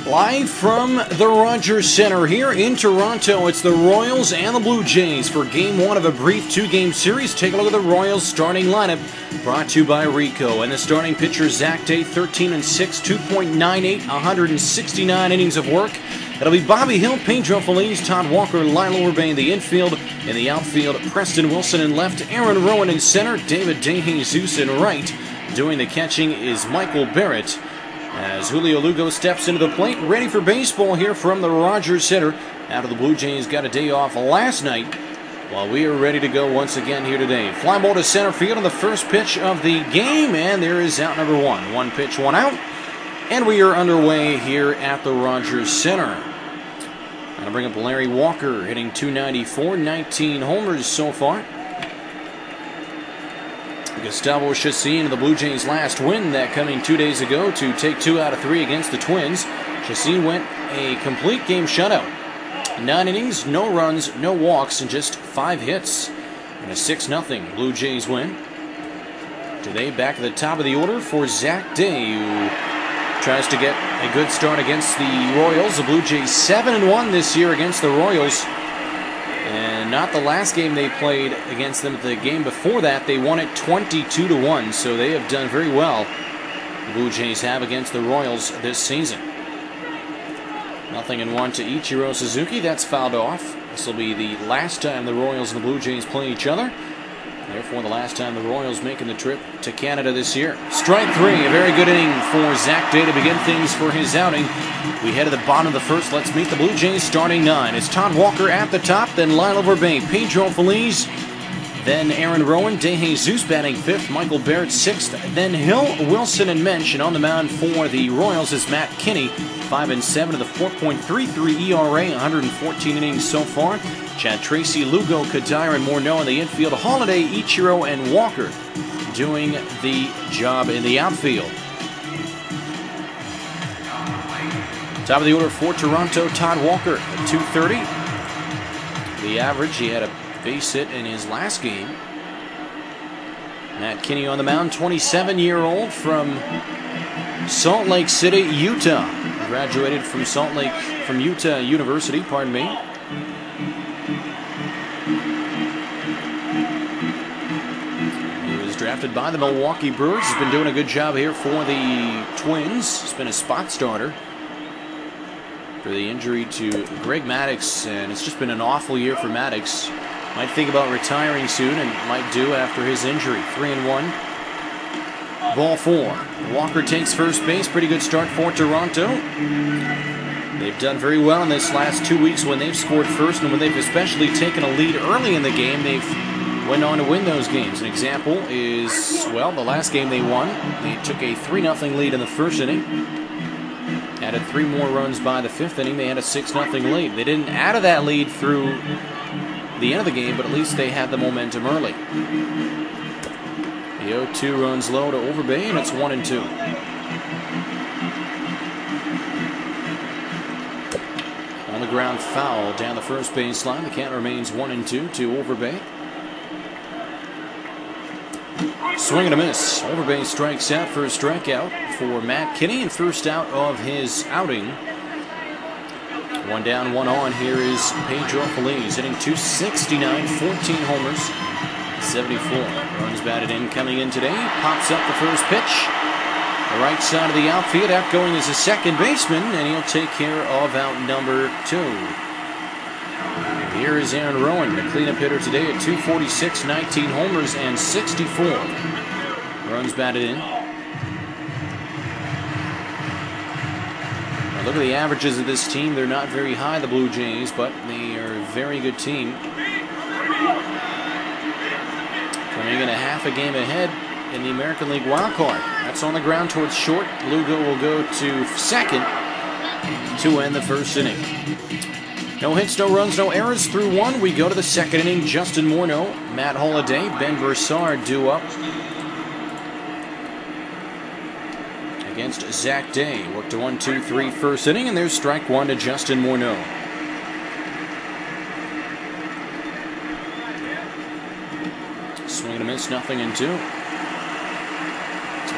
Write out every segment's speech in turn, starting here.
Live from the Rogers Center here in Toronto, it's the Royals and the Blue Jays for Game 1 of a brief two-game series. Take a look at the Royals starting lineup, brought to you by Rico. And the starting pitcher, Zach Day, 13-6, 2.98, 169 innings of work. It'll be Bobby Hill, Pedro Feliz, Todd Walker, Lyle Overbay in the infield. In the outfield, Preston Wilson in left, Aaron Rowan in center, David DeJesus in right. Doing the catching is Michael Barrett, as Julio Lugo steps into the plate, ready for baseball here from the Rogers Center. After the Blue Jays got a day off last night, while we are ready to go once again here today. Fly ball to center field on the first pitch of the game, and there is out number one. One pitch, one out, and we are underway here at the Rogers Center. Going to bring up Larry Walker, hitting .294, 19 homers so far. Gustavo Chacín, the Blue Jays' last win, that coming 2 days ago to take 2 out of 3 against the Twins. Chacín went a complete game shutout. 9 innings, no runs, no walks, and just 5 hits. And a 6-0 Blue Jays win. Today, back at the top of the order for Zach Day, who tries to get a good start against the Royals. The Blue Jays 7-1 this year against the Royals. And not the last game they played against them. The game before that, they won it 22-1. So they have done very well, the Blue Jays have, against the Royals this season. 0-1 to Ichiro Suzuki. That's fouled off. This will be the last time the Royals and the Blue Jays play each other. Therefore, the last time the Royals making the trip to Canada this year. Strike 3, a very good inning for Zach Day to begin things for his outing. We head to the bottom of the first. Let's meet the Blue Jays starting 9. It's Todd Walker at the top, then Lyle Overbay, Pedro Feliz, then Aaron Rowan, DeJesus batting 5th, Michael Barrett 6th, then Hill, Wilson, and Mensch. And on the mound for the Royals is Matt Kinney, 5-7 with a 4.33 ERA, 114 innings so far. Chad Tracy, Lugo, Kadire, and Morneau in the infield. Holiday, Ichiro, and Walker doing the job in the outfield. Top of the order for Toronto, Todd Walker at .230. The average, he had a base hit in his last game. Matt Kinney on the mound, 27-year-old from Salt Lake City, Utah. Graduated from Utah University, pardon me. Drafted by the Milwaukee Brewers. Has been doing a good job here for the Twins. He's been a spot starter for the injury to Greg Maddux, and it's just been an awful year for Maddux. Might think about retiring soon, and might do after his injury. 3-1. Ball 4. Walker takes first base. Pretty good start for Toronto. They've done very well in this last 2 weeks when they've scored first, and when they've especially taken a lead early in the game, they've went on to win those games. An example is, well, the last game they won. They took a 3-0 lead in the first inning. Added 3 more runs by the 5th inning. They had a 6-0 lead. They didn't add to that lead through the end of the game, but at least they had the momentum early. The 0-2 runs low to Overbay, and it's 1-2. On the ground foul down the first baseline. The count remains 1-2 to Overbay. Swing and a miss. Overbay strikes out for a strikeout for Matt Kinney, and first out of his outing. 1 down, 1 on. Here is Pedro Feliz, hitting .269, 14 homers, 74 runs batted in. Coming in today, pops up the first pitch. The right side of the outfield. Outgoing is a second baseman, and he'll take care of out number 2. Here is Aaron Rowan, the cleanup hitter today at .246, 19 homers, and 64 runs batted in. Now look at the averages of this team. They're not very high, the Blue Jays, but they are a very good team. Coming in a half a game ahead in the American League wildcard. That's on the ground towards short. Lugo will go to second to end the first inning. No hits, no runs, no errors through 1. We go to the second inning. Justin Morneau, Matt Holiday, Ben Broussard due up against Zach Day. Worked to 1-2-3 first inning, and there's strike 1 to Justin Morneau. Swing and a miss, 0-2.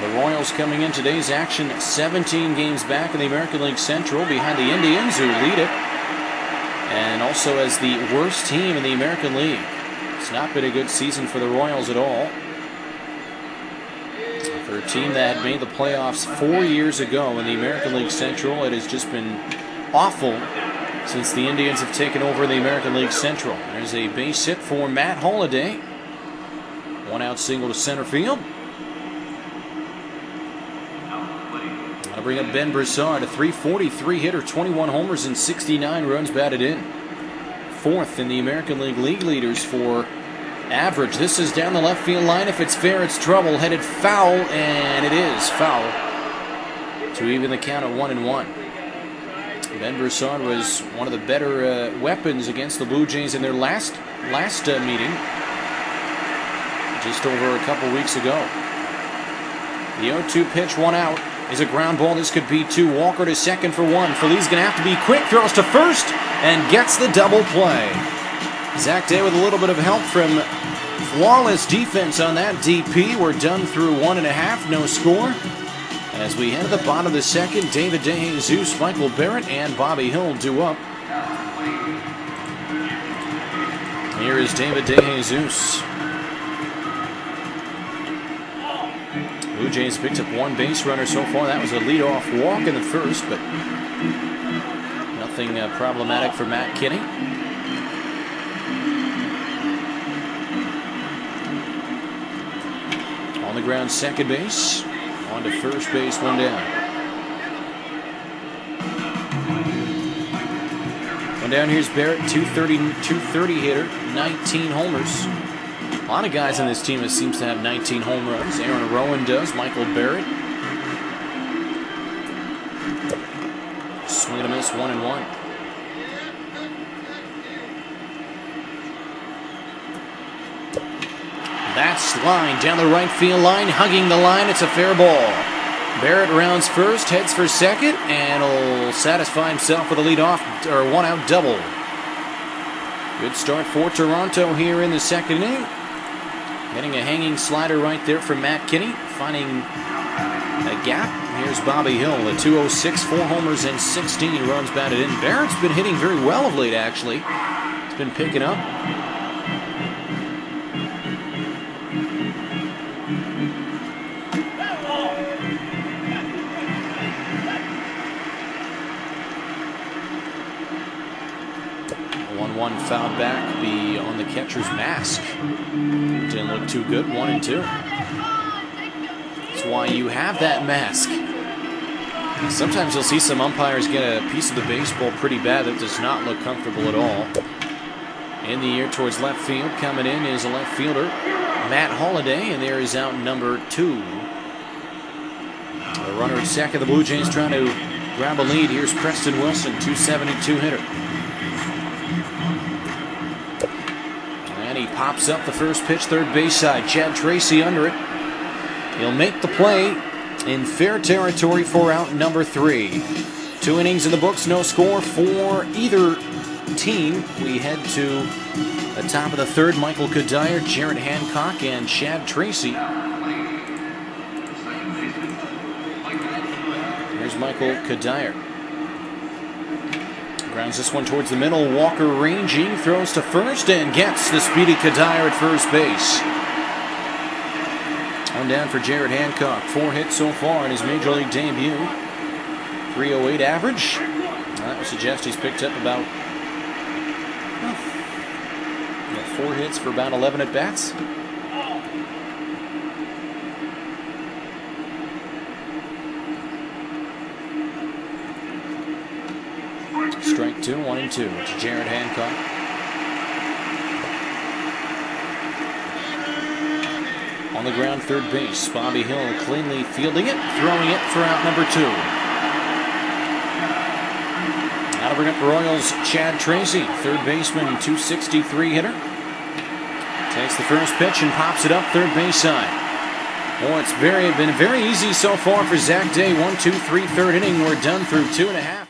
The Royals coming in today's action 17 games back in the American League Central behind the Indians, who lead it, and also as the worst team in the American League. It's not been a good season for the Royals at all. For a team that had made the playoffs 4 years ago in the American League Central, it has just been awful since the Indians have taken over the American League Central. There's a base hit for Matt Holliday. One out single to center field. I'll bring up Ben Broussard, a .343 hitter, 21 homers and 69 runs batted in. Fourth in the American League league leaders for average. This is down the left field line. If it's fair, it's trouble. Headed foul, and it is foul to even the count at 1-1. Ben Broussard was one of the better weapons against the Blue Jays in their last meeting just over a couple weeks ago. The 0-2 pitch, one out, is a ground ball. This could be two. Walker to second for one. Feli's going to have to be quick. Throws to first and gets the double play. Zach Day with a little bit of help from flawless defense on that DP. We're done through 1.5, no score. As we head to the bottom of the second, David DeJesus, Michael Barrett, and Bobby Hill due up. Here is David DeJesus. Blue Jays picked up one base runner so far. That was a leadoff walk in the first, but nothing problematic for Matt Kinney. On the ground, second base. On to first base, one down. One down, here's Barrett, 230 hitter, 19 homers. A lot of guys on this team that seems to have 19 home runs. Aaron Rowan does, Michael Barrett. Swing and a miss, 1-1. That's line down the right field line, hugging the line. It's a fair ball. Barrett rounds first, heads for second, and will satisfy himself with a leadoff or one out double. Good start for Toronto here in the second inning. Getting a hanging slider right there from Matt Kinney, finding a gap. Here's Bobby Hill, a .206, 4 homers and 16 runs batted in. Barrett's been hitting very well of late, actually. He's been picking up. One foul back, be on the catcher's mask. Didn't look too good, 1-2. That's why you have that mask. Sometimes you'll see some umpires get a piece of the baseball pretty bad that does not look comfortable at all. In the air towards left field, coming in is a left fielder, Matt Holliday, and there is out number 2. The runner at second, the Blue Jays trying to grab a lead. Here's Preston Wilson, .272 hitter. And he pops up the first pitch, third base side. Chad Tracy under it. He'll make the play in fair territory for out number 3. 2 innings in the books, no score for either team. We head to the top of the third. Michael Kadire, Jarrett Hancock, and Chad Tracy. Here's Michael Kadire. Grounds this one towards the middle. Walker ranging, throws to first, and gets the speedy Kadire at first base. One down for Jarrett Hancock. 4 hits so far in his Major League debut. .308 average. That would suggest he's picked up about 4 hits for about 11 at-bats. Strike 2, 1-2 to Jarrett Hancock. On the ground, third base. Bobby Hill cleanly fielding it, throwing it for out number 2. Now to bring up the Royals, Chad Tracy, third baseman, .263 hitter. Takes the first pitch and pops it up third base side. Oh, it's been very easy so far for Zach Day. 1, 2, 3, third inning. We're done through 2.5.